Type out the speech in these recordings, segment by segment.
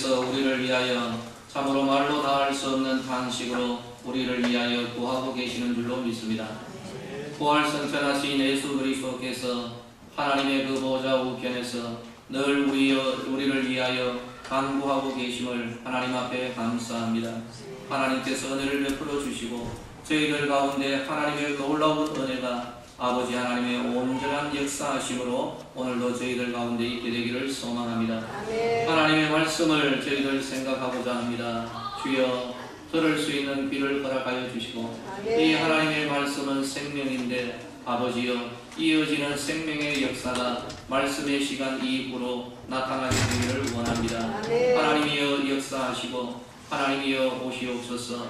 예수님께서 우리를 위하여 참으로 말로 다할 수 없는 탄식으로 우리를 위하여 구하고 계시는 줄로 믿습니다. 부활 승천하신 예수 그리스도께서 하나님의 그 보좌 우편에서 늘 우리를 위하여 간구하고 계심을 하나님 앞에 감사합니다. 하나님께서 은혜를 베풀어 주시고 저희들 가운데 하나님의 놀라운 은혜가 아버지 하나님의 온전한 역사하심으로 오늘도 저희들 가운데 있게 되기를 소망합니다. 하나님의 말씀을 저희들 생각하고자 합니다. 주여 들을 수 있는 귀를 허락하여 주시고 이 하나님의 말씀은 생명인데 아버지여 이어지는 생명의 역사가 말씀의 시간 이후로 나타나게 되기를 원합니다. 하나님이여 역사하시고 하나님이여 오시옵소서.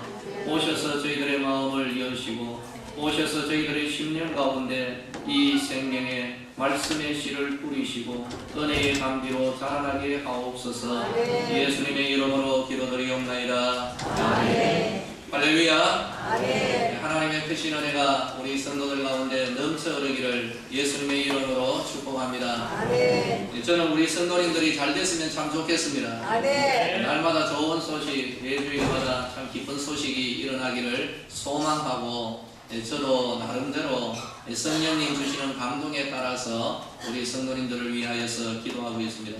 오셔서 저희들의 마음을 여시고 오셔서 저희들의 심령 가운데 이 생명의 말씀의 씨를 뿌리시고 은혜의 감기로 자라나게 하옵소서. 예수님의 이름으로 기도드리옵나이다. 아멘. 할렐루야. 아멘. 하나님의 크신 은혜가 우리 성도들 가운데 넘쳐 흐르기를 예수님의 이름으로 축복합니다. 아멘. 저는 우리 성도님들이 잘 됐으면 참 좋겠습니다. 아멘. 날마다 좋은 소식, 매주일마다 참 기쁜 소식이 일어나기를 소망하고 저도 나름대로 성령님 주시는 감동에 따라서 우리 성도님들을 위하여서 기도하고 있습니다.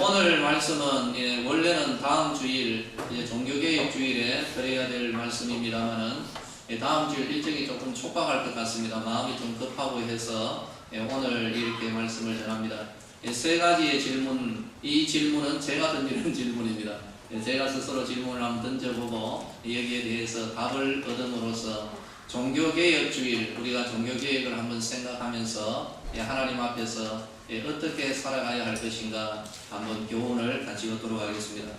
오늘 말씀은 원래는 다음 주일 종교개혁 주일에 드려야 될 말씀입니다만은 다음 주일 일정이 조금 촉박할 것 같습니다. 마음이 좀 급하고 해서 오늘 이렇게 말씀을 전합니다. 세 가지의 질문, 이 질문은 제가 던지는 질문입니다. 제가 스스로 질문을 한번 던져보고 여기에 대해서 답을 얻음으로써 종교개혁 주일, 우리가 종교개혁을 한번 생각하면서 하나님 앞에서 어떻게 살아가야 할 것인가 한번 교훈을 같이 얻도록 하겠습니다.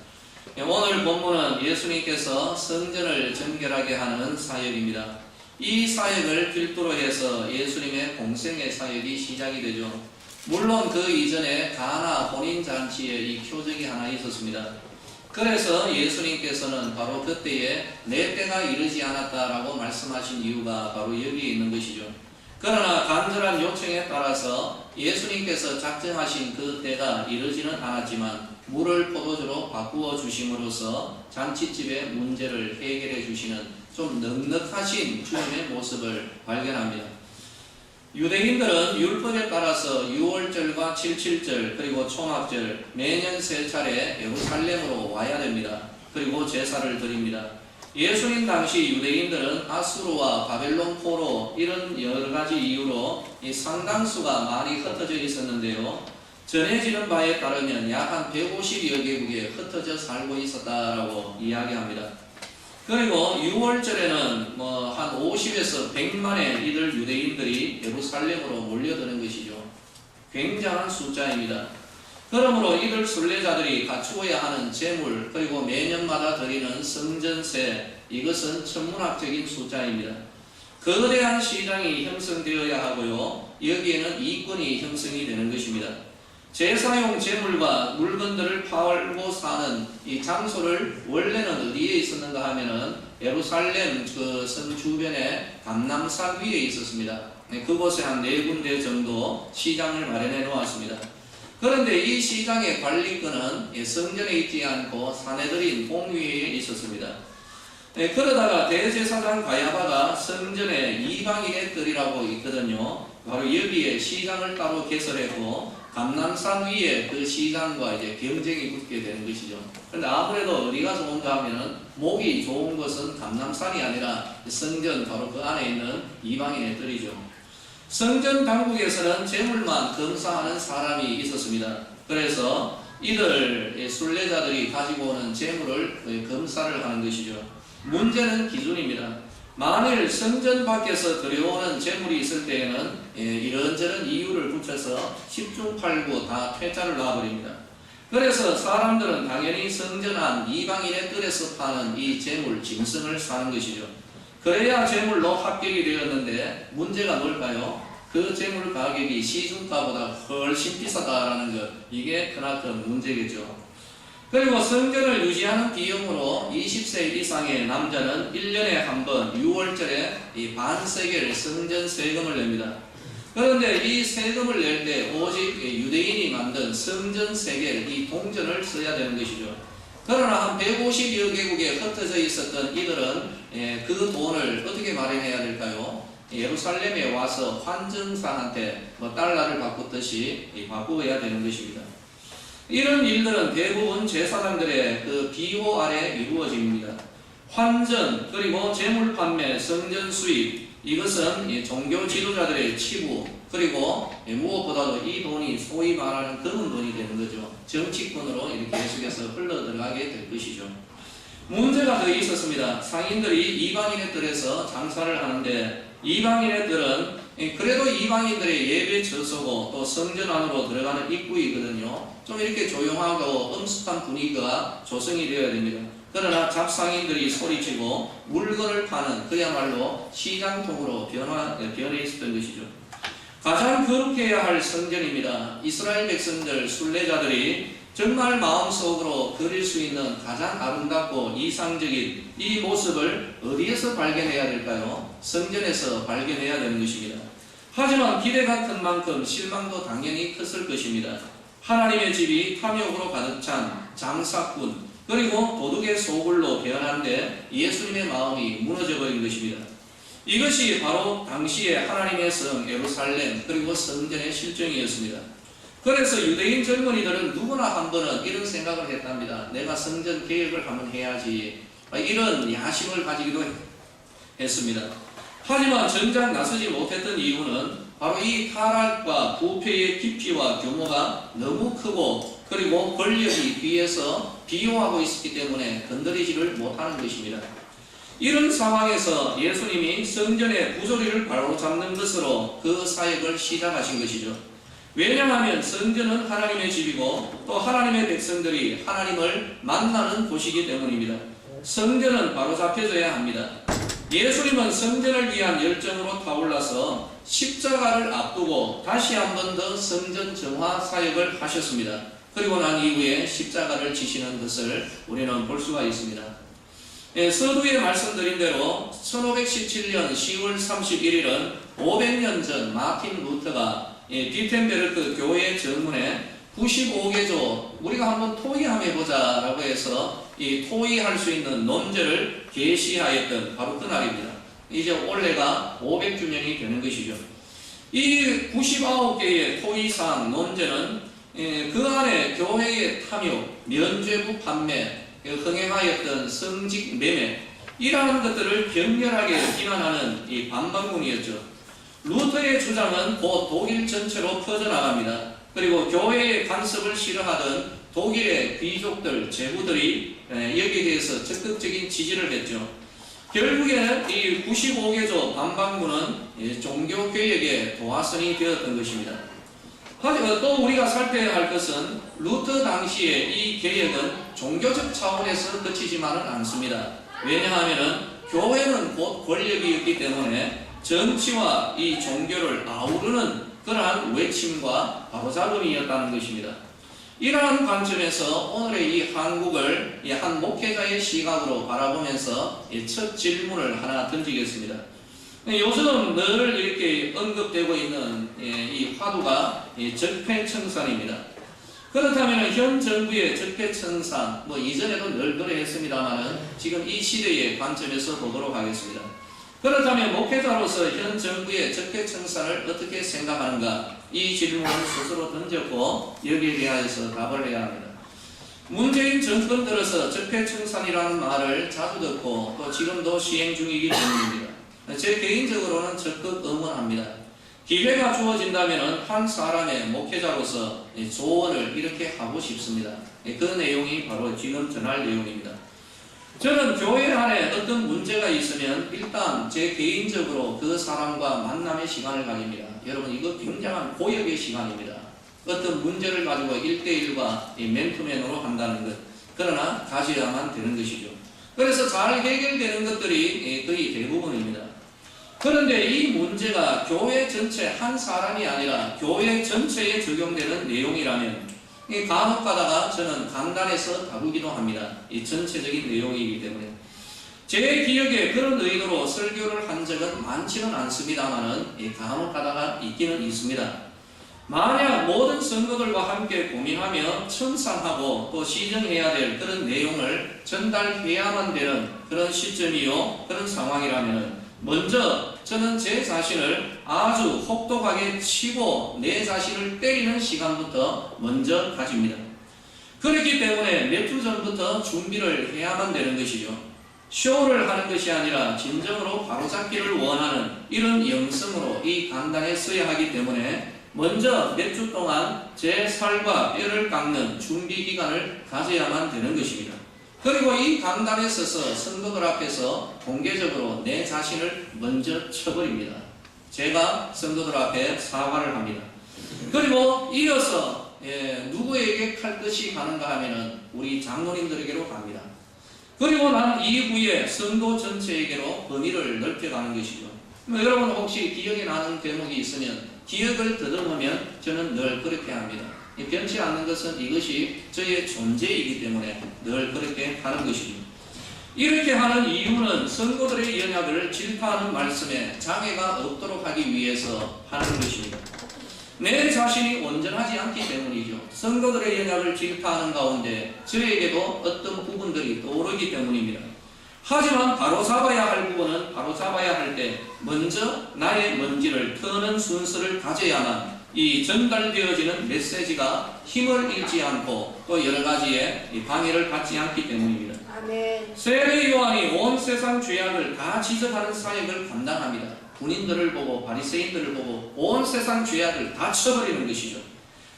오늘 본문은 예수님께서 성전을 정결하게 하는 사역입니다. 이 사역을 필두로 해서 예수님의 공생의 사역이 시작이 되죠. 물론 그 이전에 가나 혼인잔치에 이 표적이 하나 있었습니다. 그래서 예수님께서는 바로 그때에 내 때가 이르지 않았다라고 말씀하신 이유가 바로 여기에 있는 것이죠. 그러나 간절한 요청에 따라서 예수님께서 작정하신 그 때가 이르지는 않았지만 물을 포도주로 바꾸어 주심으로써 잔치집의 문제를 해결해 주시는 좀 넉넉하신 주님의 모습을 발견합니다. 유대인들은 율법에 따라서 유월절과 칠칠절 그리고 초막절 매년 세 차례 예루살렘으로 와야 됩니다. 그리고 제사를 드립니다. 예수님 당시 유대인들은 아수르와 바벨론 포로 이런 여러 가지 이유로 이 상당수가 많이 흩어져 있었는데요. 전해지는 바에 따르면 약 한 150여 개국에 흩어져 살고 있었다라고 이야기합니다. 그리고 6월절에는 한 50에서 100만의 이들 유대인들이 예루살렘으로 몰려드는 것이죠. 굉장한 숫자입니다. 그러므로 이들 순례자들이 갖추어야 하는 재물 그리고 매년마다 드리는 성전세 이것은 천문학적인 숫자입니다. 거대한 시장이 형성되어야 하고요. 여기에는 이권이 형성이 되는 것입니다. 제사용 재물과 물건들을 팔고 사는 이 장소를 원래는 어디에 있었는가 하면은 예루살렘 그 성 주변에 감람산 위에 있었습니다. 그곳에 한 4군데 정도 시장을 마련해 놓았습니다. 그런데 이 시장의 관리권은 성전에 있지 않고 사내들인 공유에 있었습니다. 그러다가 대제사장 가야바가 성전에 이방인의 뜰이라고 있거든요. 바로 여기에 시장을 따로 개설했고 감람산 위에 그 시장과 이제 경쟁이 붙게 되는 것이죠. 그런데 아무래도 어디가 좋은가 하면은 목이 좋은 것은 감람산이 아니라 성전 바로 그 안에 있는 이방인의 뜰이죠. 성전 당국에서는 재물만 검사하는 사람이 있었습니다. 그래서 이들 순례자들이 가지고 오는 재물을 검사를 하는 것이죠. 문제는 기준입니다. 만일 성전 밖에서 들여오는 재물이 있을 때에는 이런저런 이유를 붙여서 10중 8구 다 퇴짜를 놔버립니다. 그래서 사람들은 당연히 성전 안 이방인의 뜰에서 파는 이 재물 짐승을 사는 것이죠. 그래야 재물로 합격이 되었는데 문제가 뭘까요? 그 재물 가격이 시중가보다 훨씬 비싸다라는 것, 이게 크나큰 문제겠죠. 그리고 성전을 유지하는 비용으로 20세 이상의 남자는 1년에 한 번 6월절에 이 반세겔 성전 세금을 냅니다. 그런데 이 세금을 낼 때 오직 유대인이 만든 성전 세겔, 이 동전을 써야 되는 것이죠. 그러나 한 150여 개국에 흩어져 있었던 이들은 그 돈을 어떻게 마련해야 될까요? 예루살렘에 와서 환정사한테 달러를 바꾸듯이 바꾸어야 되는 것입니다. 이런 일들은 대부분 제사장들의 그 비호 아래 이루어집니다. 환전, 그리고 재물 판매, 성전 수입, 이것은 종교 지도자들의 치부, 그리고 무엇보다도 이 돈이 소위 말하는 검은 돈이 되는 거죠. 정치권으로 이렇게 계속해서 흘러들어가게 될 것이죠. 문제가 더 있었습니다. 상인들이 이방인의 뜰에서 장사를 하는데, 이방인의 뜰은 그래도 이방인들의 예배 처소고 또 성전 안으로 들어가는 입구이거든요. 좀 이렇게 조용하고 엄숙한 분위기가 조성이 되어야 됩니다. 그러나 잡상인들이 소리치고 물건을 파는 그야말로 시장통으로 변해 있었던 것이죠. 가장 거룩해야 할 성전입니다. 이스라엘 백성들, 순례자들이 정말 마음속으로 그릴 수 있는 가장 아름답고 이상적인 이 모습을 어디에서 발견해야 될까요? 성전에서 발견해야 되는 것입니다. 하지만 기대가 큰 만큼 실망도 당연히 컸을 것입니다. 하나님의 집이 탐욕으로 가득 찬 장사꾼, 그리고 도둑의 소굴로 변한데 예수님의 마음이 무너져버린 것입니다. 이것이 바로 당시의 하나님의 성 예루살렘, 그리고 성전의 실정이었습니다. 그래서 유대인 젊은이들은 누구나 한 번은 이런 생각을 했답니다. 내가 성전 개혁을 한번 해야지, 이런 야심을 가지기도 했습니다. 하지만 정작 나서지 못했던 이유는 바로 이 타락과 부패의 깊이와 규모가 너무 크고, 그리고 권력이 뒤에서 비호하고 있었기 때문에 건드리지를 못하는 것입니다. 이런 상황에서 예수님이 성전의 부조리를 바로잡는 것으로 그 사역을 시작하신 것이죠. 왜냐하면 성전은 하나님의 집이고 또 하나님의 백성들이 하나님을 만나는 곳이기 때문입니다. 성전은 바로잡혀져야 합니다. 예수님은 성전을 위한 열정으로 타올라서 십자가를 앞두고 다시 한 번 더 성전 정화 사역을 하셨습니다. 그리고 난 이후에 십자가를 지시는 것을 우리는 볼 수가 있습니다. 서두에 말씀드린 대로 1517년 10월 31일은 500년 전 마틴 루터가 비텐베르크 교회 정문에 95개조 우리가 한번 토의해보자 라고 해서 이 토의할 수 있는 논제를 게시하였던 바로 그날입니다. 이제 올해가 500주년이 되는 것이죠. 이 99개의 토의사항 논제는 그 안에 교회의 탐욕, 면죄부 판매, 흥행하였던 성직 매매, 이러한 것들을 격렬하게 비난하는 이 반박문이었죠. 루터의 주장은 곧 독일 전체로 퍼져나갑니다. 그리고 교회의 간섭을 싫어하던 독일의 귀족들, 제후들이 여기에 대해서 적극적인 지지를 했죠. 결국에는 이 95개조 반박문은 종교개혁의 도화선이 되었던 것입니다. 하지만 또 우리가 살펴야 할 것은 루터 당시에 이 개혁은 종교적 차원에서 그치지만은 않습니다. 왜냐하면 교회는 곧 권력이었기 때문에 정치와 이 종교를 아우르는 그러한 외침과 바로잡음이었다는 것입니다. 이러한 관점에서 오늘의 이 한국을 한 목회자의 시각으로 바라보면서 첫 질문을 하나 던지겠습니다. 요즘 늘 이렇게 언급되고 있는 이 화두가 적폐청산입니다. 그렇다면 현 정부의 적폐청산, 이전에도 늘 그래했습니다만은 지금 이 시대의 관점에서 보도록 하겠습니다. 그렇다면 목회자로서 현 정부의 적폐청산을 어떻게 생각하는가? 이 질문을 스스로 던졌고 여기에 대하여서 답을 해야 합니다. 문재인 정권 들어서 적폐청산이라는 말을 자주 듣고 또 지금도 시행 중이기 때문입니다. 제 개인적으로는 적극 응원합니다. 기회가 주어진다면 한 사람의 목회자로서 조언을 이렇게 하고 싶습니다. 그 내용이 바로 지금 전할 내용입니다. 저는 교회 안에 어떤 문제가 있으면 일단 제 개인적으로 그 사람과 만남의 시간을 가집니다. 여러분, 이거 굉장한 고역의 시간입니다. 어떤 문제를 가지고 1대1과 맨투맨으로 한다는 것, 그러나 가져야만 되는 것이죠. 그래서 잘 해결되는 것들이 거의 대부분입니다. 그런데 이 문제가 교회 전체 한 사람이 아니라 교회 전체에 적용되는 내용이라면 간혹 가다가 저는 강단에서 다루기도 합니다. 이 전체적인 내용이기 때문에. 제 기억에 그런 의도로 설교를 한 적은 많지는 않습니다만은 간혹가다가 있기는 있습니다. 만약 모든 성도들과 함께 고민하며 청산하고 또 시정해야 될 그런 내용을 전달해야만 되는 그런 시점이요, 그런 상황이라면 먼저 저는 제 자신을 아주 혹독하게 치고 내 자신을 때리는 시간부터 먼저 가집니다. 그렇기 때문에 몇 주 전부터 준비를 해야만 되는 것이죠. 쇼를 하는 것이 아니라 진정으로 바로잡기를 원하는 이런 영성으로 이 강단에 서야 하기 때문에 먼저 몇 주 동안 제 살과 뼈를 깎는 준비 기간을 가져야만 되는 것입니다. 그리고 이 강단에 서서 성도들 앞에서 공개적으로 내 자신을 먼저 쳐버립니다. 제가 성도들 앞에 사과를 합니다. 그리고 이어서 누구에게 칼끝이 가는가 하면은 우리 장로님들에게로 갑니다. 그리고 난 이후에 성도 전체에게로 범위를 넓혀가는 것이죠. 여러분 혹시 기억에 나는 대목이 있으면 기억을 더듬으면 저는 늘 그렇게 합니다. 변치 않는 것은 이것이 저의 존재이기 때문에 늘 그렇게 하는 것입니다. 이렇게 하는 이유는 성도들의 연약을 질타하는 말씀에 장애가 없도록 하기 위해서 하는 것입니다. 내 자신이 온전하지 않기 때문이죠. 성도들의 연약을 질타하는 가운데 저에게도 어떤 부분들이 떠오르기 때문입니다. 하지만 바로잡아야 할 부분은 바로잡아야 할 때 먼저 나의 먼지를 터는 순서를 가져야만 이 전달되어지는 메시지가 힘을 잃지 않고 또 여러 가지의 방해를 받지 않기 때문입니다. 아멘. 세례 요한이 온 세상 죄악을 다 지적하는 사역을 감당합니다. 군인들을 보고 바리새인들을 보고 온 세상 죄악을 다 쳐버리는 것이죠.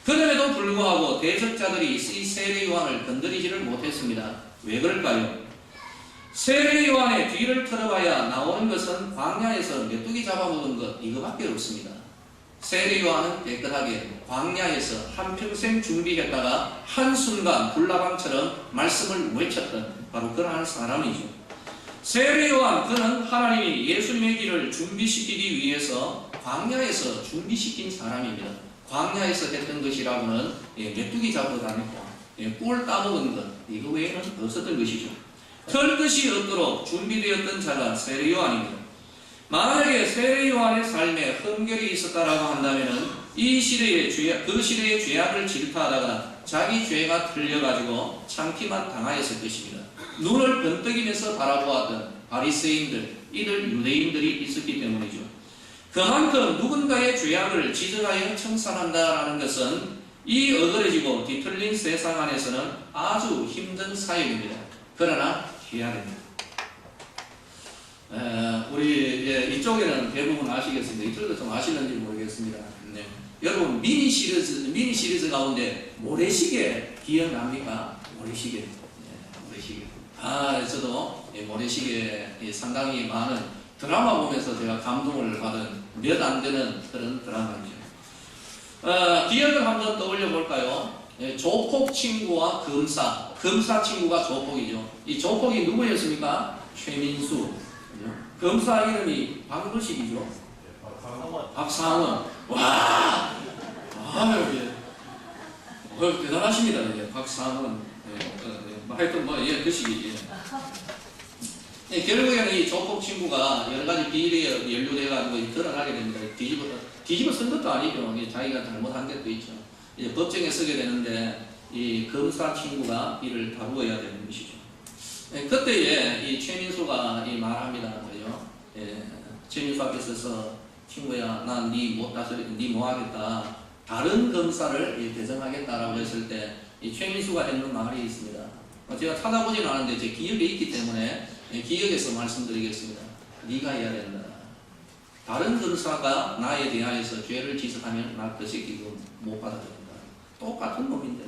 그럼에도 불구하고 대적자들이 이 세례 요한을 건드리지를 못했습니다. 왜 그럴까요? 세례 요한의 뒤를 털어봐야 나오는 것은 광야에서 메뚜기 잡아먹은 것 이거밖에 없습니다. 세례 요한은 깨끗하게 광야에서 한평생 준비했다가 한순간 불나방처럼 말씀을 외쳤던 바로 그러한 사람이죠. 세례 요한 그는 하나님이 예수님의 길을 준비시키기 위해서 광야에서 준비시킨 사람입니다. 광야에서 했던 것이라고는 메뚜기 잡으러 다니고 꿀 따먹은 것 이거 외에는 없었던 것이죠. 털 것이 없도록 준비되었던 자가 세례 요한입니다. 만약에 세례 요한의 삶에 흠결이 있었다라고 한다면은 이 시대의 그 시대의 죄악을 질타하다가 자기 죄가 틀려가지고 창피만 당하였을 것입니다. 눈을 번뜩이면서 바라보았던 바리새인들, 이들 유대인들이 있었기 때문이죠. 그만큼 누군가의 죄악을 지적하여 청산한다라는 것은 이 어그러지고 뒤틀린 세상 안에서는 아주 힘든 사역입니다. 그러나 해야 됩니다. 우리 이쪽에는 대부분 아시겠습니다. 이쪽도 좀 아시는지 모르겠습니다. 네. 여러분 미니 시리즈 가운데 모래시계 기억납니까? 모래시계. 네, 모래시계. 저도 모래시계 상당히 많은 드라마 보면서 제가 감동을 받은 몇 안 되는 그런 드라마이죠. 기억을 한번 떠올려 볼까요? 조폭 친구와 검사 친구가 조폭이죠. 이 조폭이 누구였습니까? 최민수. 검사 이름이 박루식이죠. 박상원. 와, 대단하십니다. 박상원. 하여튼 그 시기. 결국에는 이 조폭 친구가 여러 가지 비리에 연루돼가지고 드러나게 됩니다. 뒤집어 쓴 것도 아니죠. 자기가 잘못한 것도 있죠. 이제 법정에 서게 되는데 이 검사 친구가 이를 다루어야 되는 것이죠. 그때에 이 최민수가 말합니다. 그죠? 최민수 앞에 서서 친구야, 난 니 못 다스리, 니 뭐 하겠다. 다른 검사를 배정하겠다라고 했을 때 이 최민수가 했는 말이 있습니다. 제가 찾아보진 않았는데 제 기억에 있기 때문에 기억에서 말씀드리겠습니다. 네가 해야 된다. 다른 검사가 나에 대하여서 죄를 지적하면 나 그 새끼 못 받아들인다. 똑같은 놈인데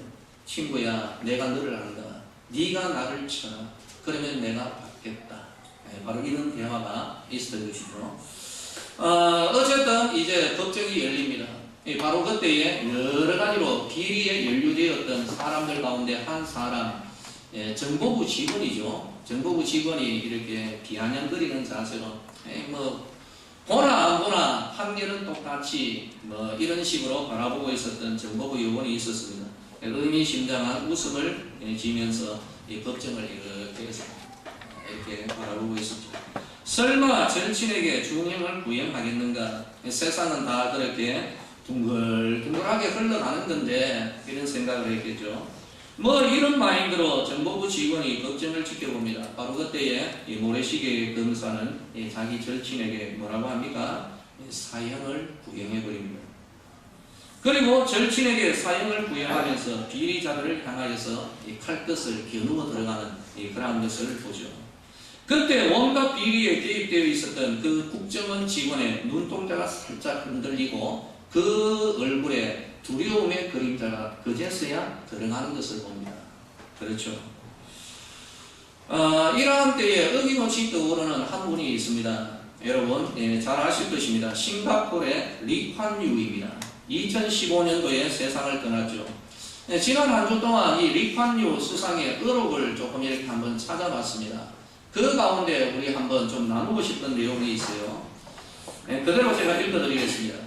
친구야, 내가 너를 안다. 네가 나를 쳐라. 그러면 내가 받겠다. 바로 이런 대화가 있었던 것이죠. 어쨌든 이제 법정이 열립니다. 바로 그때에 여러 가지로 비리에 연루되었던 사람들 가운데 한 사람, 정보부 직원이죠. 정보부 직원이 이렇게 비아냥거리는 자세로 보나 안 보나 판결은 똑같이 이런 식으로 바라보고 있었던 정보부 요원이 있었습니다. 의미심장한 웃음을 지면서 이 법정을 이렇게 바라보고 설마 절친에게 중형을 구형하겠는가? 세상은 다 그렇게 둥글둥글하게 흘러가는 건데 이런 생각을 했겠죠. 뭐 이런 마인드로 정보부 직원이 걱정을 지켜봅니다. 바로 그때에 이 모래시계 검사는 자기 절친에게 뭐라고 합니까? 사형을 구형해버립니다. 그리고 절친에게 사형을 구형하면서 비리자들을 향하여서 이 칼끝을 겨누어 들어가는 그러한 것을 보죠. 그때 온갖 비리에 개입되어 있었던 그 국정원 직원의 눈동자가 살짝 흔들리고 그 얼굴에 두려움의 그림자가 그제서야 들어가는 것을 봅니다. 그렇죠. 이러한 때에 어김없이 떠오르는 한 분이 있습니다. 여러분 잘 아실 것입니다. 싱가포르의 리콴유입니다. 2015년도에 세상을 떠났죠. 지난 한 주 동안 이 리콴유 수상의 의록을 조금 이렇게 한번 찾아봤습니다. 그 가운데 우리 한번 좀 나누고 싶은 내용이 있어요. 그대로 제가 읽어드리겠습니다.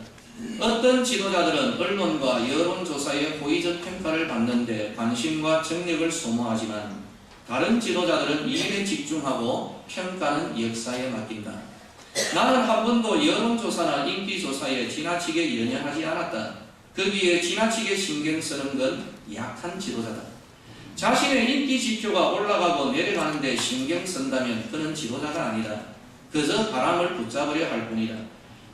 어떤 지도자들은 언론과 여론조사의 호의적 평가를 받는데 관심과 정력을 소모하지만 다른 지도자들은 일에 집중하고 평가는 역사에 맡긴다. 나는 한 번도 여론조사나 인기조사에 지나치게 연연하지 않았다. 거기에 지나치게 신경 쓰는 건 약한 지도자다. 자신의 인기 지표가 올라가고 내려가는데 신경 쓴다면 그는 지도자가 아니다. 그저 바람을 붙잡으려 할 뿐이다.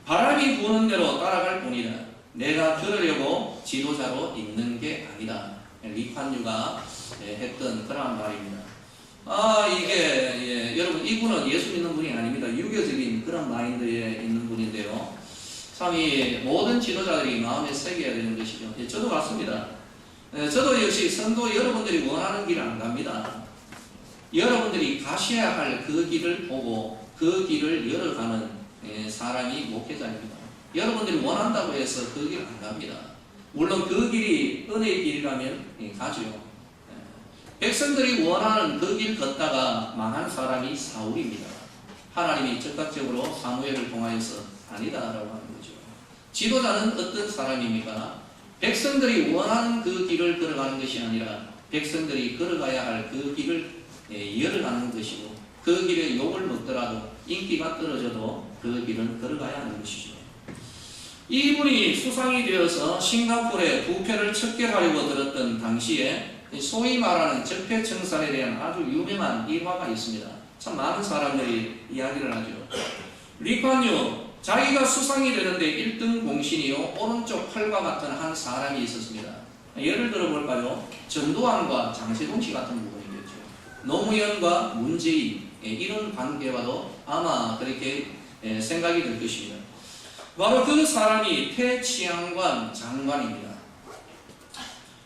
바람이 부는 대로 따라갈 뿐이다. 내가 그러려고 지도자로 있는 게 아니다. 리콴유가 했던 그런 말입니다. 여러분 이분은 예수 믿는 분이 아닙니다. 유교적인 그런 마인드에 있는 분인데요. 참 이 모든 지도자들이 마음에 새겨야 되는 것이죠. 저도 같습니다. 저도 역시 성도 여러분들이 원하는 길을 안 갑니다. 여러분들이 가셔야 할 그 길을 보고 그 길을 열어가는 사람이 목회자입니다. 여러분들이 원한다고 해서 그 길 안 갑니다. 물론 그 길이 은혜의 길이라면 가죠. 백성들이 원하는 그 길 걷다가 망한 사람이 사울입니다. 하나님이 즉각적으로 사무엘을 통하여서 아니다라고 하는 거죠. 지도자는 어떤 사람입니까? 백성들이 원하는 그 길을 걸어가는 것이 아니라 백성들이 걸어가야 할 그 길을 열어가는 것이고 그 길에 욕을 먹더라도 인기가 떨어져도 그 길은 걸어가야 하는 것이죠. 이분이 수상이 되어서 싱가포르의 부패를 척결하려고 들었던 당시에 소위 말하는 적폐청산에 대한 아주 유명한 일화가 있습니다. 참 많은 사람들이 이야기를 하죠. 리콴유 자기가 수상이 되는데 1등 공신이요 오른쪽 팔과 같은 한 사람이 있었습니다. 예를 들어 볼까요? 전두환과 장세동 씨 같은 부분이겠죠. 노무현과 문재인 이런 관계와도 아마 그렇게 생각이 들 것입니다. 바로 그 사람이 태치양관 장관입니다.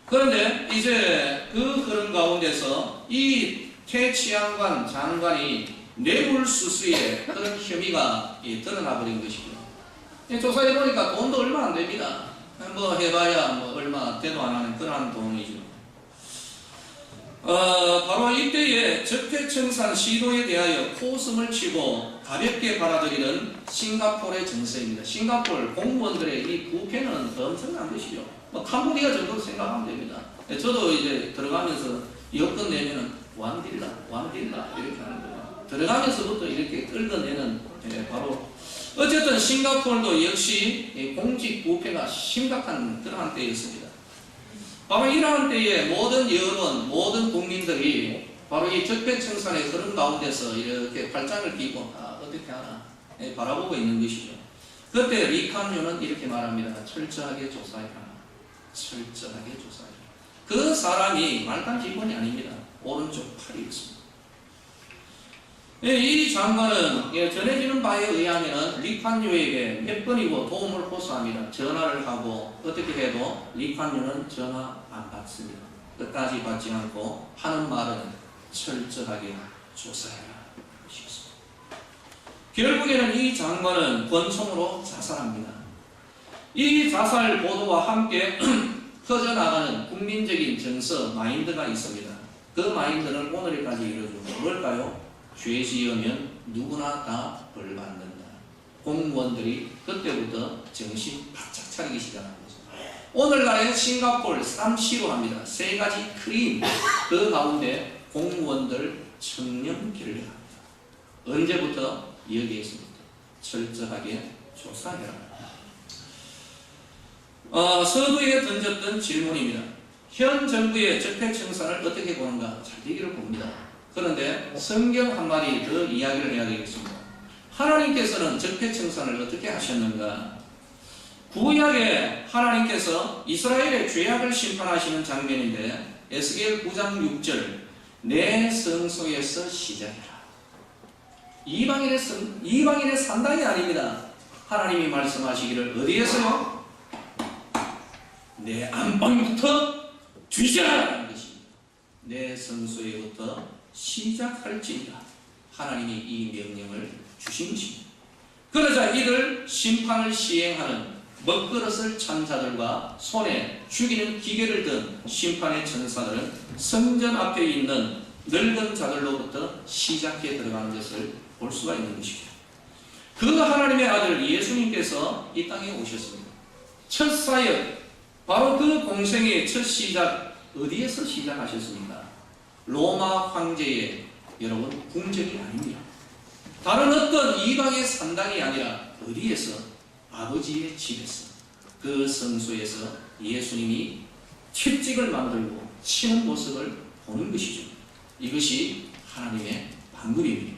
그런데 이제 그 흐름 가운데서 이 태치양관 장관이 뇌물수수의 그런 혐의가 드러나 버린 것이죠. 조사해 보니까 돈도 얼마 안 됩니다. 뭐 해봐야 뭐 얼마 대도 안 하는 그런 돈이죠. 바로 이때에 적폐청산 시도에 대하여 코웃음을 치고 가볍게 받아들이는 싱가포르의 정서입니다. 싱가포르 공무원들의 이 부패는 엄청난 것이죠. 뭐 캄보디아 정도 생각하면 됩니다. 저도 이제 들어가면서 여권 내면은 왕딜라 이렇게 하는 거예요. 들어가면서부터 이렇게 끌어내는 바로 어쨌든 싱가포르도 역시 공직 부패가 심각한 그러한 때였습니다. 바로 이러한 때에 모든 여론, 모든 국민들이 바로 이 적폐청산의 흐름 가운데서 이렇게 팔짱을 끼고 어떻게 하나 바라보고 있는 것이죠. 그때 리콴유는 이렇게 말합니다. 철저하게 조사해라. 철저하게 조사해라. 그 사람이 말단 기본이 아닙니다. 오른쪽 팔이었습니다. 이 장관은 전해지는 바에 의하면 리콴유에게 몇 번이고 도움을 호소합니다. 전화를 하고 어떻게 해도 리콴유는 전화 안 받습니다. 끝까지 받지 않고 하는 말은 철저하게 조사해라. 결국에는 이 장관은 권총으로 자살합니다. 이 자살 보도와 함께 퍼져나가는 국민적인 정서, 마인드가 있습니다. 그 마인드는 오늘까지 이루어지고 뭘까요? 죄 지으면 누구나 다 벌 받는다. 공무원들이 그때부터 정신 바짝 차리기 시작한 거죠. 오늘날의 싱가포르 쌈시로 합니다. 세 가지 크림, 그 가운데 공무원들 청렴 결례합니다. 언제부터? 여기에서부터 철저하게 조사해라. 서두에 던졌던 질문입니다. 현 정부의 적폐청산을 어떻게 보는가? 잘 되기를 봅니다. 그런데 성경 한마디 더 이야기를 해야 되겠습니다. 하나님께서는 적폐청산을 어떻게 하셨는가? 구약에 하나님께서 이스라엘의 죄악을 심판하시는 장면인데 에스겔 9장 6절 내 성소에서 시작해라. 이방인의 산당이 아닙니다. 하나님이 말씀하시기를 어디에서요? 내 안방부터 뒤져라는 것입니다. 내 성소에부터 시작할지니라. 하나님이 이 명령을 주신 것입니다. 그러자 이들 심판을 시행하는 먹그릇을 찬 자들과 손에 죽이는 기계를 든 심판의 천사들은 성전 앞에 있는 늙은 자들로부터 시작해 들어가는 것을 볼 수가 있는 것입니다. 그 하나님의 아들 예수님께서 이 땅에 오셨습니다. 첫 사역, 바로 그 공생의 첫 시작 어디에서 시작하셨습니까? 로마 황제의 여러분 궁정이 아닙니다. 다른 어떤 이방의 산당이 아니라 어디에서? 아버지의 집에서, 그 성소에서 예수님이 채찍을 만들고 치는 모습을 보는 것이죠. 이것이 하나님의 방법입니다.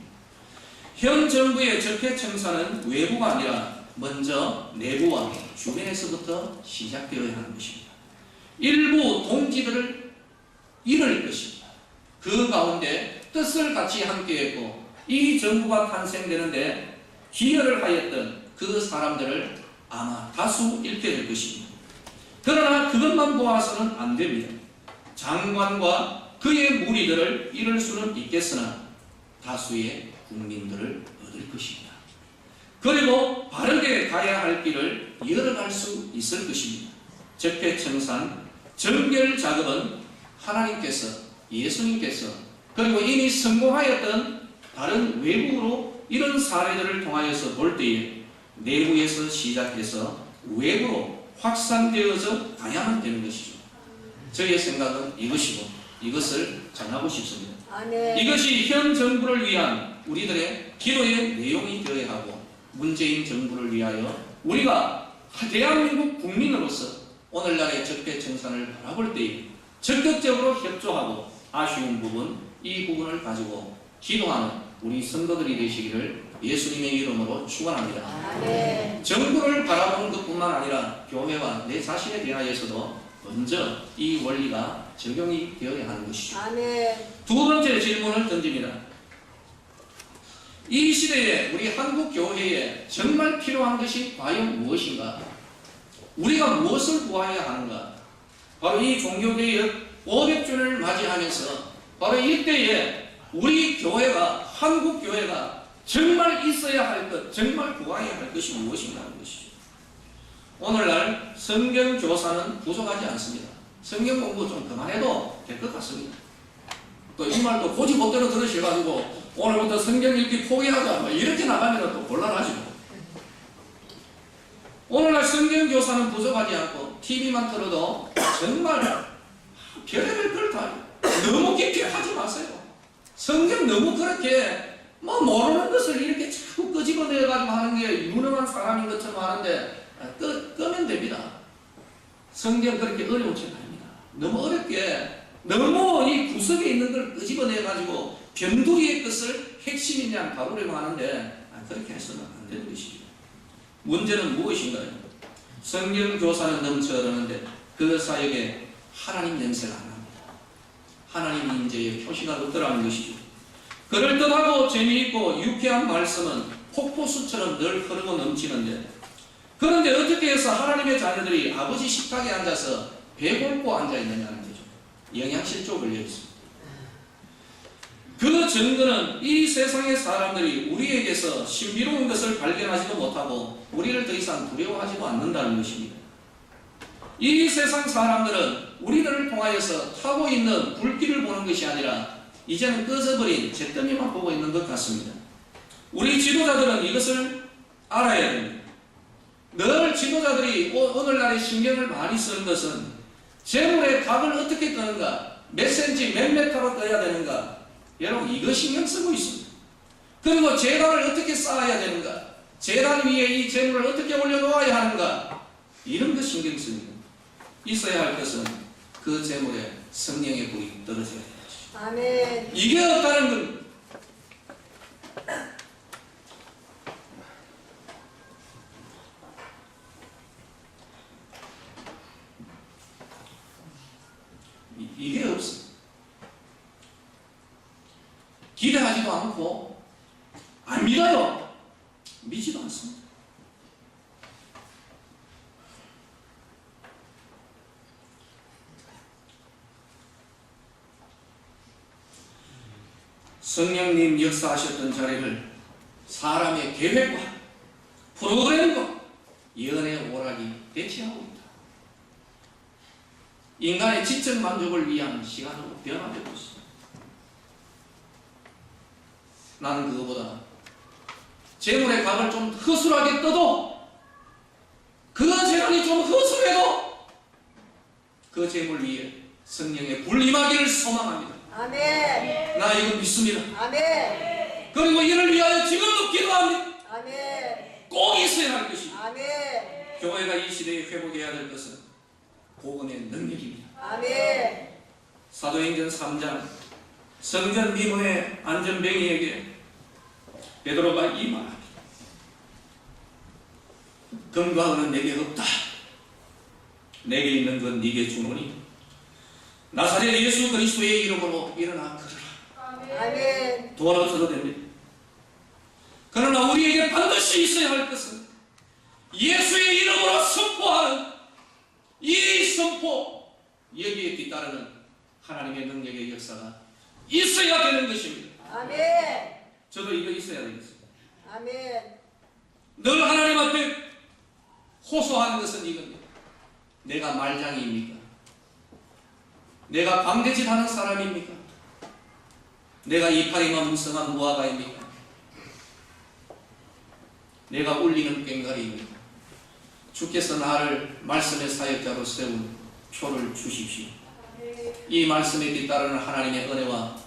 현 정부의 적폐청산은 외부가 아니라 먼저 내부와 주변에서부터 시작되어야 하는 것입니다. 일부 동지들을 잃을 것입니다. 그 가운데 뜻을 같이 함께했고 이 정부가 탄생되는데 기여를 하였던 그 사람들을 아마 다수 잃게 될 것입니다. 그러나 그것만 보아서는 안 됩니다. 장관과 그의 무리들을 잃을 수는 있겠으나 다수의 국민들을 얻을 것입니다. 그리고 바르게 가야 할 길을 이어갈 수 있을 것입니다. 적폐청산, 정결 작업은 하나님께서, 예수님께서, 그리고 이미 성공하였던 다른 외부로 이런 사례들을 통하여서 볼 때에 내부에서 시작해서 외부로 확산되어서 가야만 되는 것이죠. 저의 생각은 이것이고 이것을 전하고 싶습니다. 이것이 현 정부를 위한 우리들의 기도의 내용이 되어야 하고 문재인 정부를 위하여 우리가 대한민국 국민으로서 오늘날의 적폐청산을 바라볼 때에 적극적으로 협조하고 아쉬운 부분, 이 부분을 가지고 기도하는 우리 성도들이 되시기를 예수님의 이름으로 축원합니다. 정부를 바라보는 것뿐만 아니라 교회와 내 자신에 대하여서도 먼저 이 원리가 적용이 되어야 하는 것이죠. 두 번째 질문을 던집니다. 이 시대에 우리 한국 교회에 정말 필요한 것이 과연 무엇인가? 우리가 무엇을 구해야 하는가? 바로 이 종교개혁 500주년을 맞이하면서 바로 이때에 우리 교회가, 한국 교회가 정말 있어야 할 것, 정말 구해야 할 것이 무엇인가 하는 것이죠. 오늘날 성경 교사는 부족하지 않습니다. 성경 공부 좀 그만해도 될 것 같습니다. 또 이 말도 고지고대로 들으셔가지고 오늘부터 성경 읽기 포기하자 이렇게 나가면 또 곤란하죠. 오늘날 성경 교사는 부족하지 않고 TV만 틀어도 정말 별의별 걸 다 너무 깊게 하지 마세요. 성경 너무 그렇게 모르는 것을 이렇게 자꾸 끄집어내가지고 하는 게 유능한 사람인 것처럼 하는데 끄면 됩니다. 성경 그렇게 어려운 책 아닙니다. 너무 어렵게 너무 이 구석에 있는 걸 끄집어내가지고 변두리의 것을 핵심인 양 다루려고 하는데 그렇게 해서는 안 되는 것이죠. 문제는 무엇인가요? 성경 교사는 넘쳐 흐르는데 그 사역에 하나님 냄새가 안 납니다. 하나님 인재의 표시가 없더라는 것이죠. 그럴듯하고 재미있고 유쾌한 말씀은 폭포수처럼 늘 흐르고 넘치는데 그런데 어떻게 해서 하나님의 자녀들이 아버지 식탁에 앉아서 배고프고 앉아있느냐는 거죠. 영양실조 걸려있습니다. 그 증거는 이 세상의 사람들이 우리에게서 신비로운 것을 발견하지도 못하고 우리를 더 이상 두려워하지도 않는다는 것입니다. 이 세상 사람들은 우리들을 통하여서 타고 있는 불길을 보는 것이 아니라 이제는 꺼져버린 잿더미만 보고 있는 것 같습니다. 우리 지도자들은 이것을 알아야 됩니다. 늘 지도자들이 오늘날의 신경을 많이 쓰는 것은 재물의 값을 어떻게 끄는가, 몇 센치 몇 메타로 떠야 되는가, 여러분 이거 신경 쓰고 있습니다. 그리고 제단을 어떻게 쌓아야 되는가, 제단 위에 이 제물을 어떻게 올려놓아야 하는가, 이런 것 신경 쓰는 있어야 할 것은 그 제물에 성령의 불이 떨어져야 되는 것이죠. 아멘. 이게 없다는 겁니다. 이게 없어. 기대하지도 않고 안 믿어요. 믿지도 않습니다. 성령님 역사하셨던 자리를 사람의 계획과 프로그램과 연애 오락이 대체하고 있다. 인간의 지적 만족을 위한 시간으로 변화되고 있습니다. 나는 그거보다 재물의 값을 좀 허술하게 떠도, 그 재물이 좀 허술해도 그 재물 위에 성령의 불 임하기를 소망합니다. 아멘. 나 이거 믿습니다. 아멘. 그리고 이를 위하여 지금도 기도합니다. 아멘. 꼭 있어야 할 것입니다. 아멘. 교회가 이 시대에 회복해야 될 것은 복음의 능력입니다. 아멘. 사도행전 3장 성전 미문의 안전뱅이에게 베드로가 이 말합니다. 금과 은은 내게 없다. 내게 있는 건 네게 주노니 나사렛 예수 그리스도의 이름으로 일어나 걸으라. 아멘. 돈 없어도 됩니다. 그러나 우리에게 반드시 있어야 할 것은 예수의 이름으로 선포하는 이 선포, 여기에 뒤따르는 하나님의 능력의 역사가 있어야 되는 것입니다. 아멘. 저도 이거 있어야 되겠습니다. 아멘. 늘 하나님 앞에 호소하는 것은 이겁니다. 내가 말장이입니까? 내가 광대짓 하는 사람입니까? 내가 이파리만 뭉성한 무화과입니까? 내가 울리는 꽹과리입니까? 주께서 나를 말씀의 사역자로 세운 표를 주십시오. 이 말씀에 뒤따르는 하나님의 은혜와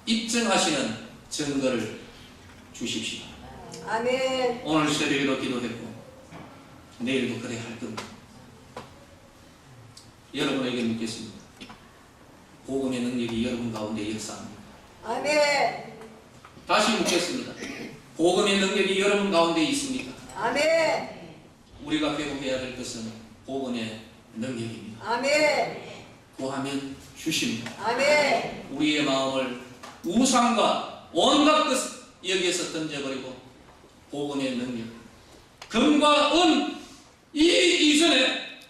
입증하시는 증거를 주십시오. 아멘. 오늘 새벽에도 기도했고 내일도 그래야 할 겁니다. 여러분에게 묻겠습니다. 복음의 능력이 여러분 가운데 역사합니다. 아멘. 다시 묻겠습니다. 복음의 능력이 여러분 가운데 있습니까? 아멘. 우리가 회복해야 될 것은 복음의 능력입니다. 아멘. 구하면 주십니다. 아멘. 우리의 마음을 우상과 온갖 것을 여기에서 던져버리고 복음의 능력, 금과 은 이전에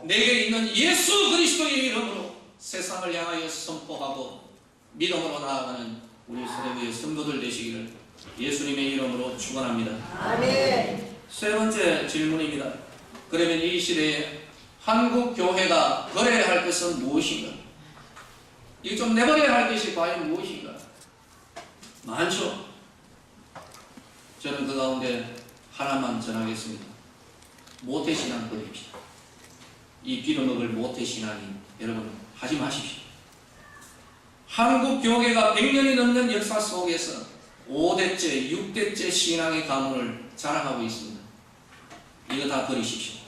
내게 있는 예수 그리스도의 이름으로 세상을 향하여 선포하고 믿음으로 나아가는 우리 세례교회 성도들 되시기를 예수님의 이름으로 축원합니다. 아멘. 세 번째 질문입니다. 그러면 이 시대에 한국 교회가 버려야 할 것은 무엇인가? 이거 좀 내버려야 할 것이 과연 무엇인가? 많죠. 저는 그 가운데 하나만 전하겠습니다. 모태신앙 버립시다. 이 빌어먹을 모태신앙이 여러분 하지 마십시오. 한국 교회가 100년이 넘는 역사 속에서 5대째, 6대째 신앙의 가문을 자랑하고 있습니다. 이거 다 버리십시오.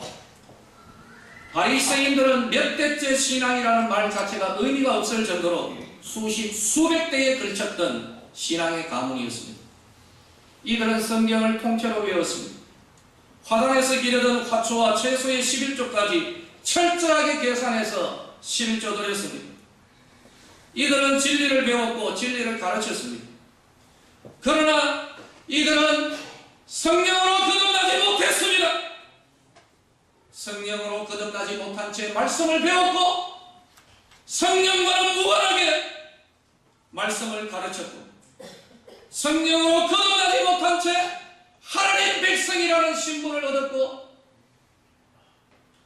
바리새인들은 몇 대째 신앙이라는 말 자체가 의미가 없을 정도로 수백 대에 걸쳤던 신앙의 가문이었습니다. 이들은 성경을 통째로 외웠습니다. 화단에서 기르던 화초와 채소의 11조까지 철저하게 계산해서 11조 드렸습니다. 이들은 진리를 배웠고 진리를 가르쳤습니다. 그러나 이들은 성령으로 거듭나지 못했습니다. 성령으로 거듭나지 못한 채 말씀을 배웠고 성령과는 무관하게 말씀을 가르쳤고 성령으로 거듭나지 못한 채 하나님 백성이라는 신분을 얻었고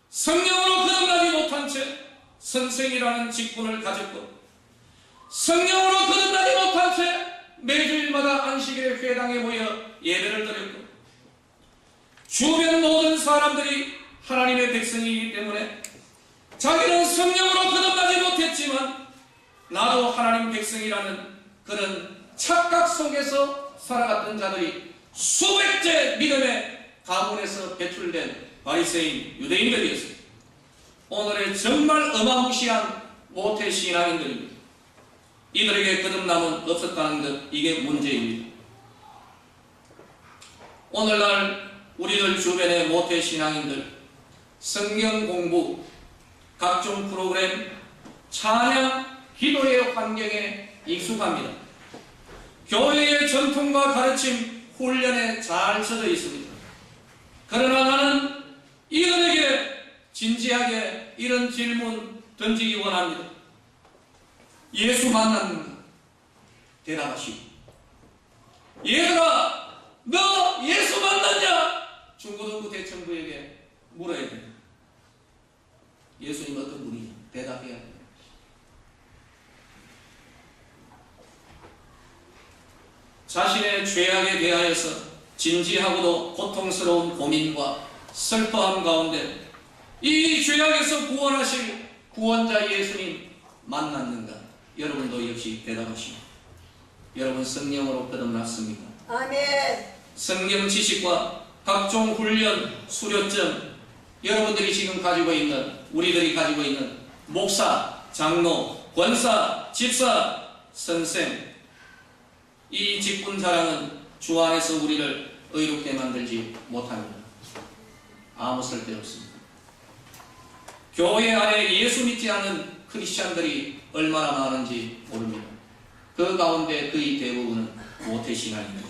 성령으로 거듭나지 못한 채 선생이라는 직분을 가졌고 성령으로 거듭나지 못한 채 매주일마다 안식일에 회당에 모여 예배를 드렸고 주변 모든 사람들이 하나님의 백성이기 때문에 자기는 성령으로 거듭나지 못했지만 나도 하나님 백성이라는 그런 착각 속에서 살아갔던 자들이 수백째 믿음의 가문에서 배출된 바리새인 유대인들이었습니다. 오늘의 정말 어마무시한 모태 신앙인들입니다. 이들에게 거듭남은 없었다는 것, 이게 문제입니다. 오늘날 우리들 주변의 모태 신앙인들 성경 공부, 각종 프로그램, 찬양, 기도의 환경에 익숙합니다. 교회의 전통과 가르침, 훈련에 잘 젖어 있습니다. 그러나 나는 이들에게 진지하게 이런 질문 던지기 원합니다. 예수 만났는가? 대답하시오. 얘들아, 너 예수 만났냐? 중고등부 대청부에게 물어야 됩니다. 예수님 어떤 분이냐? 대답해야 됩니다. 자신의 죄악에 대하여서 진지하고도 고통스러운 고민과 슬퍼함 가운데 이 죄악에서 구원하실 구원자 예수님 만났는가? 여러분도 역시 대답하시오. 여러분 성령으로 거듭났습니까? 아멘. 성경 지식과 각종 훈련, 수료점, 여러분들이 지금 가지고 있는, 우리들이 가지고 있는 목사, 장로, 권사, 집사, 선생, 이 직분 자랑은 주 안에서 우리를 의롭게 만들지 못합니다. 아무 쓸데없습니다. 교회 안에 예수 믿지 않는 크리스찬들이 얼마나 많은지 모릅니다. 그 가운데 거의 대부분은 모태신앙입니다.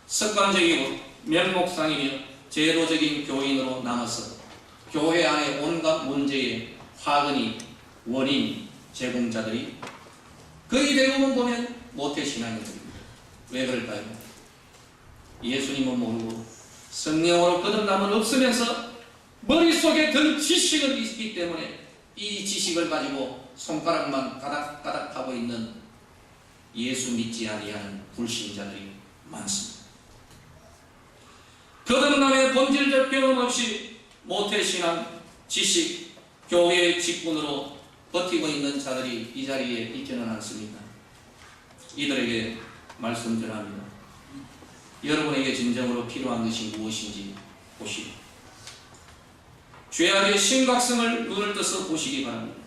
습관적이고 면목상이며 제도적인 교인으로 남아서 교회 안에 온갖 문제의 화근이, 원인, 제공자들이 거의 대부분 보면 모태신앙입니다. 왜 그럴까요? 예수님은 모르고 성령으로 거듭남은 없으면서 머릿속에 든 지식은 있기 때문에 이 지식을 가지고 손가락만 까닥까닥 하고 있는 예수 믿지 아니하는 불신자들이 많습니다. 거듭남의 본질적 경험 없이 모태신앙, 지식, 교회의 직분으로 버티고 있는 자들이 이 자리에 있지는 않습니다. 이들에게 말씀 전합니다. 여러분에게 진정으로 필요한 것이 무엇인지 보시고 죄악의 심각성을 눈을 떠서 보시기 바랍니다.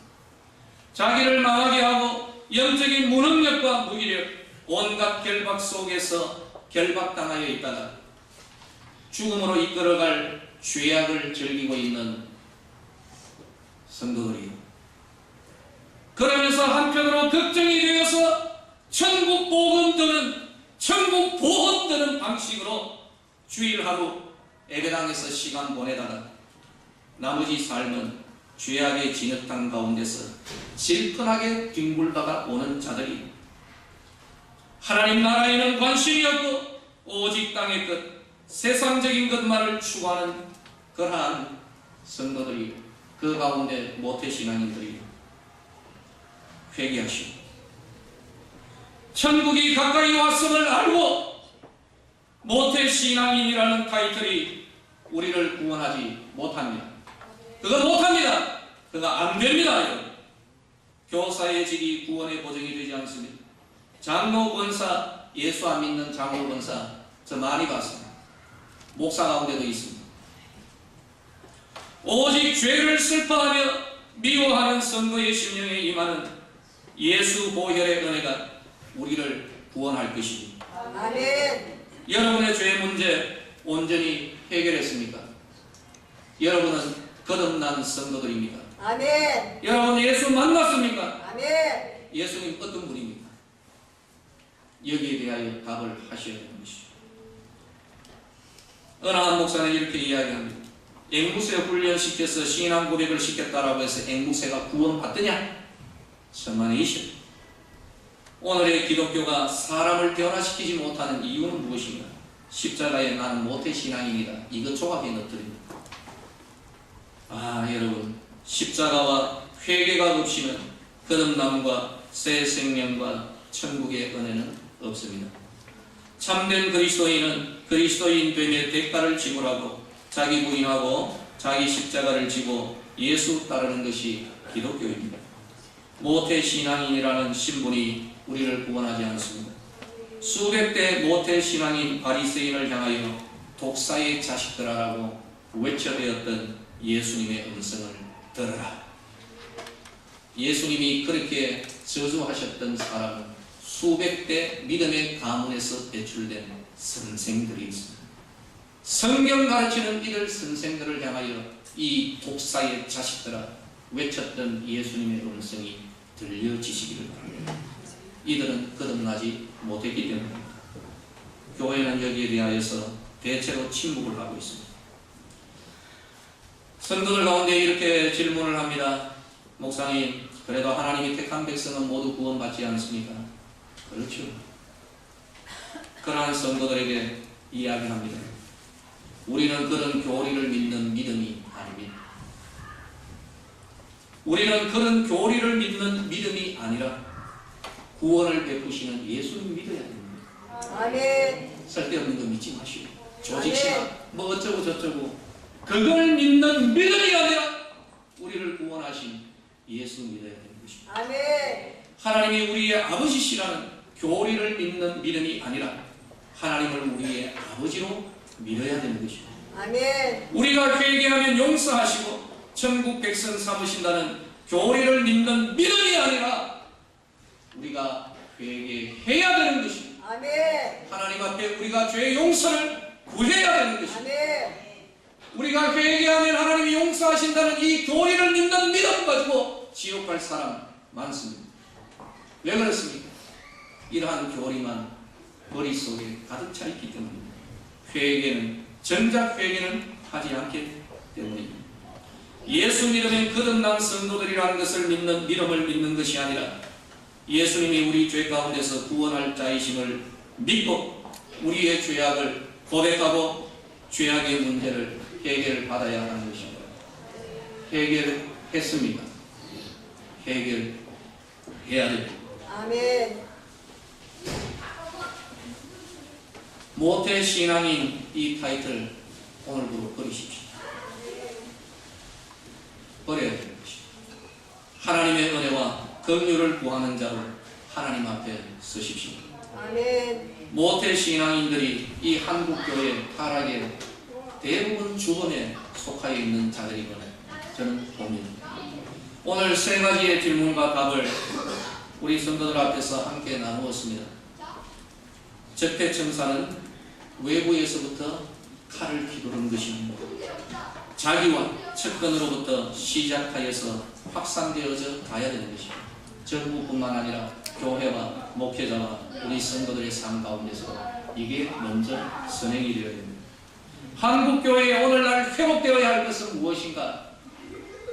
자기를 망하게 하고 영적인 무능력과 무기력, 온갖 결박 속에서 결박당하여 있다가 죽음으로 이끌어갈 죄악을 즐기고 있는 성도들이요. 그러면서 한편으로 걱정이 되어서 천국 복음 드는, 천국 보험 드는 방식으로 주일 하루 예배당에서 시간 보내다가 나머지 삶은 죄악의 진흙탕 가운데서 질펀하게 뒹굴다가 오는 자들이 하나님 나라에는 관심이 없고 오직 땅의 것, 세상적인 것만을 추구하는 그러한 성도들이, 그 가운데 모태신앙인들이 회개하시고 천국이 가까이 왔음을 알고 모태신앙인이라는 타이틀이 우리를 구원하지 못합니다. 그거 못합니다. 그거 안 됩니다. 교사의 직이 구원의 보증이 되지 않습니다. 장로 권사, 예수 안 믿는 장로 권사 저 많이 봤습니다. 목사 가운데도 있습니다. 오직 죄를 슬퍼하며 미워하는 성도의 심령에 임하는 예수 보혈의 은혜가 우리를 구원할 것입니다. 아멘. 여러분의 죄 문제 온전히 해결했습니까? 여러분은 거듭난 성도들입니까? 아멘. 여러분 예수 만났습니까? 아멘. 예수님 어떤 분입니까? 여기에 대하여 답을 하셔야 되는 것이죠. 어느 한 목사는 이렇게 이야기합니다. 앵무새 훈련시켜서 신앙 고백을 시켰다라고 해서 앵무새가 구원받더냐? 천만에이션. 오늘의 기독교가 사람을 변화시키지 못하는 이유는 무엇인가? 십자가에 나는 모태신앙인이다. 이거 조각에 넣어드립니다. 여러분, 십자가와 회개가 없이는 거듭남과 새 생명과 천국의 은혜는 없습니다. 참된 그리스도인은 그리스도인 됨의 대가를 지불하고 자기 부인하고 자기 십자가를 지고 예수 따르는 것이 기독교입니다. 모태신앙인이라는 신분이 우리를 구원하지 않습니다. 수백 대 모태 신앙인 바리새인을 향하여 독사의 자식들아라고 외쳐대었던 예수님의 음성을 들어라. 예수님이 그렇게 저주하셨던 사람은 수백 대 믿음의 가문에서 배출된 선생들이 있습니다. 성경 가르치는 이들 선생들을 향하여 이 독사의 자식들아 외쳤던 예수님의 음성이 들려지시기를 바랍니다. 이들은 거듭나지 못했기 때문입니다. 교회는 여기에 대하여서 대체로 침묵을 하고 있습니다. 성도들 가운데 이렇게 질문을 합니다. 목사님, 그래도 하나님이 택한 백성은 모두 구원받지 않습니까? 그렇죠. 그러한 성도들에게 이야기합니다. 우리는 그런 교리를 믿는 믿음이 아닙니다. 우리는 그런 교리를 믿는 믿음이 아니라 구원을 베푸시는 예수님 믿어야 됩니다. 아멘. 쓸데없는 거 믿지 마시고 조직신학 뭐 어쩌고 저쩌고 그걸 믿는 믿음이 아니라 우리를 구원하신 예수 믿어야 되는 것입니다. 아멘. 하나님이 우리의 아버지시라는 교리를 믿는 믿음이 아니라 하나님을 우리의 아버지로 믿어야 되는 것입니다. 아멘. 우리가 회개하면 용서하시고 천국 백성 삼으신다는 교리를 믿는 믿음이 아니라 우리가 회개해야 되는 것입니다. 아멘. 하나님 앞에 우리가 죄의 용서를 구해야 되는 것입니다. 아멘. 우리가 회개하면 하나님이 용서하신다는 이 교리를 믿는 믿음 가지고 지옥 갈 사람 많습니다. 왜 그렇습니까? 이러한 교리만 머릿속에 가득 차 있기 때문입니다. 회개는, 정작 회개는 하지 않기 때문입니다. 예수 믿으면 거듭난 성도들이라는 것을 믿는 믿음을 믿는 것이 아니라 예수님이 우리 죄 가운데서 구원할 자이심을 믿고 우리의 죄악을 고백하고 죄악의 문제를 해결받아야 하는 것입니다. 해결했습니까? 해결해야 됩니다. 아멘. 모태 신앙인 이 타이틀 오늘부로 버리십시오. 버려야 되는 것입니다. 하나님의 은혜와 긍휼을 구하는 자로 하나님 앞에 서십시오. 아멘. 모태 신앙인들이 이 한국교회 타락의 대부분 주범에 속하여 있는 자들이구나 저는 봅니다. 오늘 세 가지의 질문과 답을 우리 성도들 앞에서 함께 나누었습니다. 적폐청산은 외부에서부터 칼을 휘두른 것입니다. 자기와 측근으로부터 시작하여서 확산되어져 가야 되는 것입니다. 정부뿐만 아니라 교회와 목회자와 우리 성도들의 삶 가운데서 이게 먼저 선행이 되어야 됩니다. 한국교회에 오늘날 회복되어야 할 것은 무엇인가?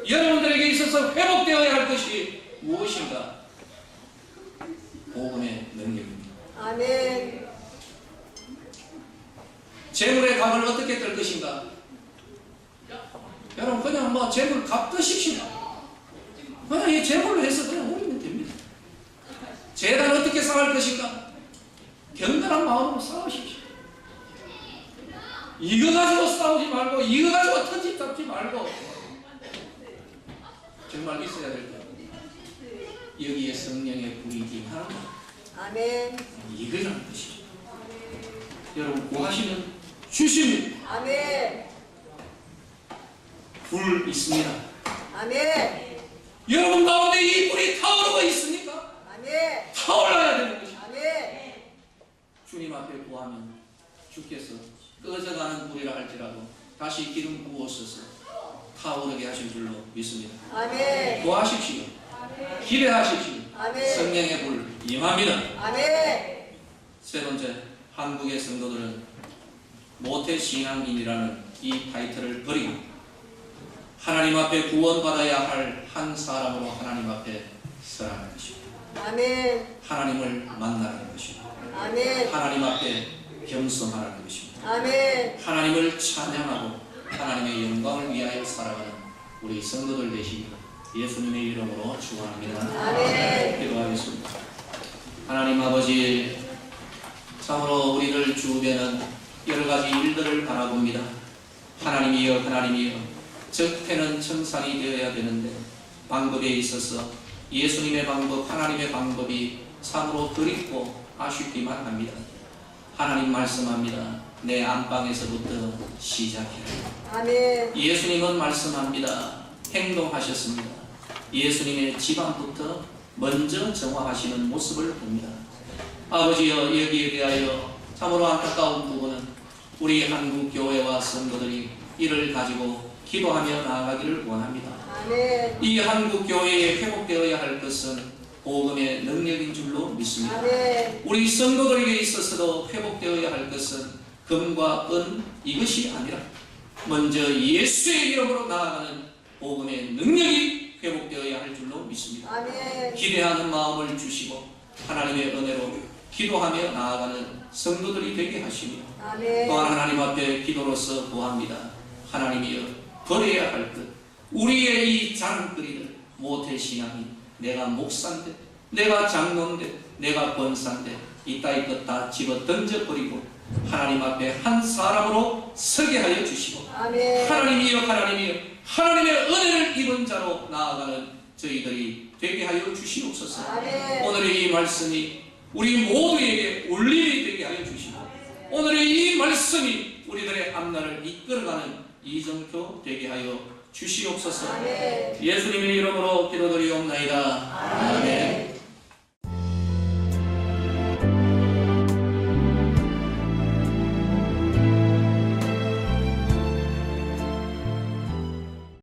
여러분들에게 있어서 회복되어야 할 것이 무엇인가? 복음의 능력입니다. 아멘. 재물의 값을 어떻게 뜰 것인가? 여러분 그냥 뭐 재물 값 뜨십시오. 그냥 이 재물로 해서 그냥 올리면 됩니다. 재단 어떻게 쌓을 것인가? 경건한 마음으로 싸우십시오. 이거 가지고 싸우지 말고 이거 가지고 터집 잡지 말고 정말 있어야 될 것. 여기에 성령의 불이 임하는 것. 아멘. 이거라는 것이죠. 여러분 구하시면 주십니다. 아멘. 불 있습니다. 아멘. 여러분 가운데 이 불이 타오르고 있습니까? 아멘. 타올라야 되는 것입니다. 아멘. 주님 앞에 구하면 주께서 꺼져가는 불이라 할지라도 다시 기름 부어서서 타오르게 하실 줄로 믿습니다. 아멘. 구하십시오. 기대하십시오. 아멘. 성령의 불 임합니다. 아멘. 세 번째, 한국의 성도들은 모태 신앙인이라는 이 타이틀을 버리고 하나님 앞에 구원받아야 할 한 사람으로 하나님 앞에 서라는 것입니다. 아멘. 하나님을 만나는 것입니다. 아멘. 하나님 앞에 겸손하라는 것입니다. 아멘. 하나님을 찬양하고 하나님의 영광을 위하여 살아가는 우리 성도들 되시기 예수님의 이름으로 축원합니다. 아멘. 기도하겠습니다. 하나님 아버지, 참으로 우리를 주변은 여러 가지 일들을 바라봅니다. 하나님이여, 하나님이여, 적폐는 청산이 되어야 되는데 방법에 있어서 예수님의 방법, 하나님의 방법이 참으로 그립고 아쉽기만 합니다. 하나님 말씀합니다. 내 안방에서부터 시작해라. 아멘. 예수님은 말씀합니다. 행동하셨습니다. 예수님의 집안부터 먼저 정화하시는 모습을 봅니다. 아버지여, 여기에 대하여 참으로 안타까운 부분은 우리 한국 교회와 성도들이 이를 가지고 기도하며 나아가기를 원합니다. 아멘. 이 한국 교회에 회복되어야 할 것은 복음의 능력인 줄로 믿습니다. 아멘. 우리 성도들에게 있어서도 회복되어야 할 것은 금과 은 이것이 아니라 먼저 예수의 이름으로 나아가는 복음의 능력이 회복되어야 할 줄로 믿습니다. 아멘. 기대하는 마음을 주시고 하나님의 은혜로 기도하며 나아가는 성도들이 되게 하시며 아멘. 또한 하나님 앞에 기도로서 구합니다. 하나님이여, 버려야 할 것, 우리의 이 장거리를 모태신앙이 내가 목사인데, 내가 장로인데, 내가 권사인데 이따위 것 다 집어 던져버리고 하나님 앞에 한 사람으로 서게 하여 주시고 아멘. 하나님이여, 하나님이여, 하나님의 은혜를 입은 자로 나아가는 저희들이 되게 하여 주시옵소서. 아멘. 오늘의 이 말씀이 우리 모두에게 울림이 되게 하여 주시고 오늘의 이 말씀이 우리들의 앞날을 이끌어가는 이정표 되게 하여 주시옵소서. 아멘. 예수님의 이름으로 기도드리옵나이다. 아멘.